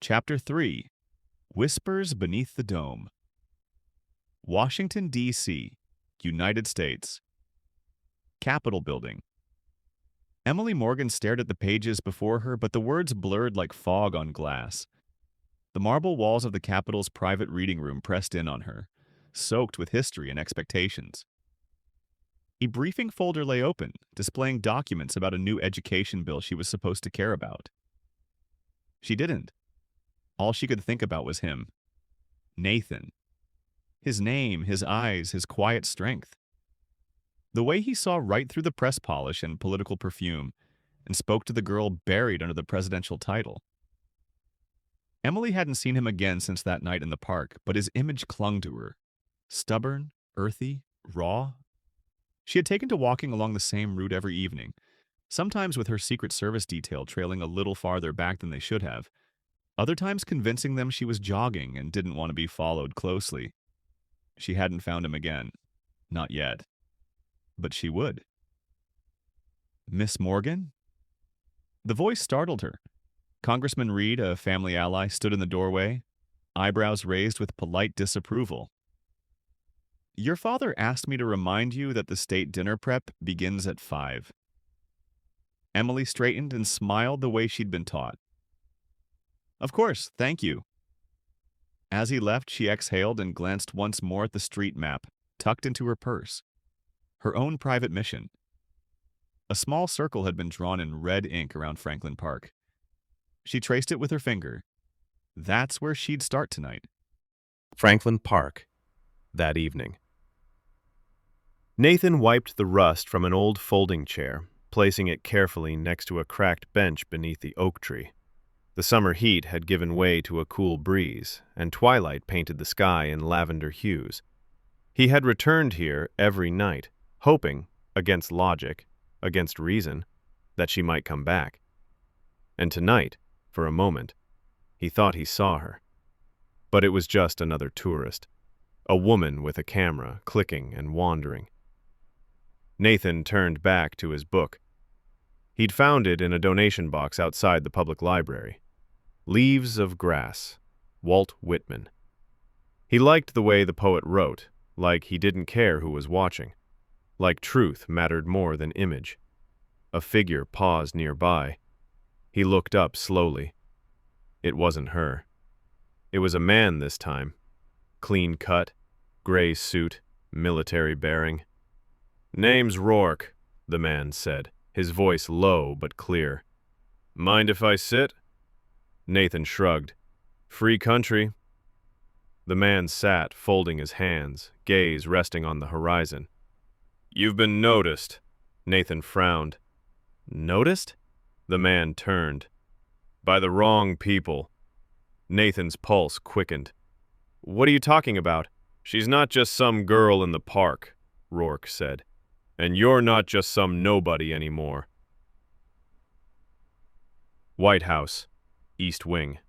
Chapter 3 Whispers Beneath the Dome. Washington, D.C., United States. Capitol Building. Emily Morgan stared at the pages before her, but the words blurred like fog on glass. The marble walls of the Capitol's private reading room pressed in on her, soaked with history and expectations. A briefing folder lay open, displaying documents about a new education bill she was supposed to care about. She didn't. All she could think about was him. Nathan. His name, his eyes, his quiet strength. The way he saw right through the press polish and political perfume and spoke to the girl buried under the presidential title. Emily hadn't seen him again since that night in the park, but his image clung to her. Stubborn, earthy, raw. She had taken to walking along the same route every evening, sometimes with her Secret Service detail trailing a little farther back than they should have, other times convincing them she was jogging and didn't want to be followed closely. She hadn't found him again. Not yet. But she would. Miss Morgan? The voice startled her. Congressman Reed, a family ally, stood in the doorway, eyebrows raised with polite disapproval. Your father asked me to remind you that the state dinner prep begins at 5. Emily straightened and smiled the way she'd been taught. Of course, thank you. As he left, she exhaled and glanced once more at the street map, tucked into her purse. Her own private mission. A small circle had been drawn in red ink around Franklin Park. She traced it with her finger. That's where she'd start tonight. Franklin Park, that evening. Nathan wiped the rust from an old folding chair, placing it carefully next to a cracked bench beneath the oak tree. The summer heat had given way to a cool breeze, and twilight painted the sky in lavender hues. He had returned here every night, hoping, against logic, against reason, that she might come back. And tonight, for a moment, he thought he saw her. But it was just another tourist, a woman with a camera, clicking and wandering. Nathan turned back to his book. He'd found it in a donation box outside the public library. Leaves of Grass, Walt Whitman. He liked the way the poet wrote, like he didn't care who was watching, like truth mattered more than image. A figure paused nearby. He looked up slowly. It wasn't her. It was a man this time. Clean cut, gray suit, military bearing. Name's Rourke, the man said, his voice low but clear. Mind if I sit? Nathan shrugged. Free country. The man sat, folding his hands, gaze resting on the horizon. You've been noticed. Nathan frowned. Noticed? The man turned. By the wrong people. Nathan's pulse quickened. What are you talking about? She's not just some girl in the park, Rourke said. And you're not just some nobody anymore. White House, East Wing.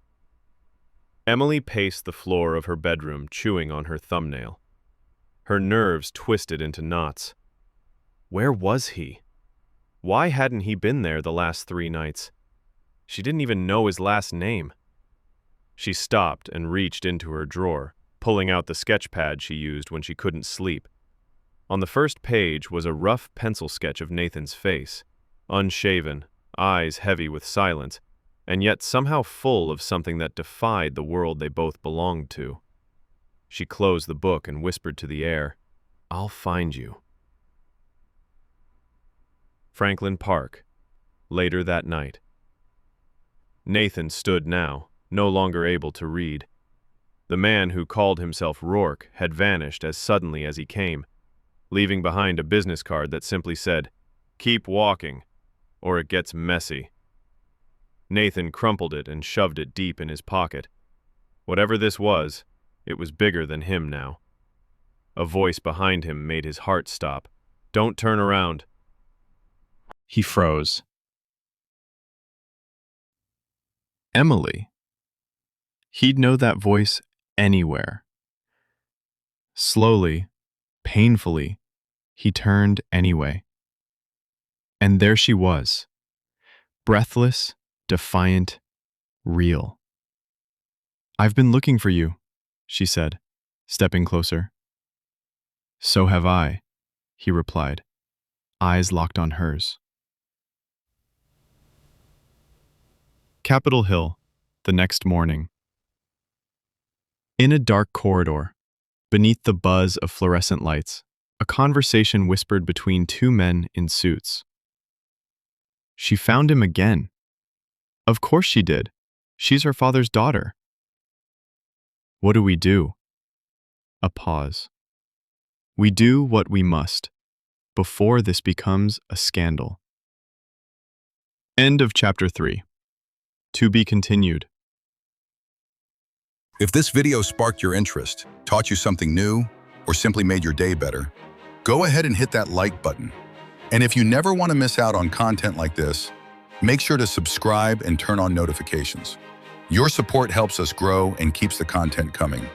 Emily paced the floor of her bedroom, chewing on her thumbnail. Her nerves twisted into knots. Where was he? Why hadn't he been there the last 3 nights? She didn't even know his last name. She stopped and reached into her drawer, pulling out the sketch pad she used when she couldn't sleep. On the first page was a rough pencil sketch of Nathan's face, unshaven, eyes heavy with silence, and yet somehow full of something that defied the world they both belonged to. She closed the book and whispered to the air, I'll find you. Franklin Park, later that night. Nathan stood now, no longer able to read. The man who called himself Rourke had vanished as suddenly as he came, leaving behind a business card that simply said, Keep walking, or it gets messy. Nathan crumpled it and shoved it deep in his pocket. Whatever this was, it was bigger than him now. A voice behind him made his heart stop. Don't turn around. He froze. Emily. He'd know that voice anywhere. Slowly, painfully, he turned anyway. And there she was, breathless, defiant, real. "I've been looking for you," she said, stepping closer. "So have I," he replied, eyes locked on hers. Capitol Hill, the next morning. In a dark corridor, beneath the buzz of fluorescent lights, a conversation whispered between two men in suits. "She found him again." "Of course she did. She's her father's daughter." "What do we do?" A pause. "We do what we must, before this becomes a scandal." End of chapter 3. To be continued. If this video sparked your interest, taught you something new, or simply made your day better, go ahead and hit that like button. And if you never want to miss out on content like this, make sure to subscribe and turn on notifications. Your support helps us grow and keeps the content coming.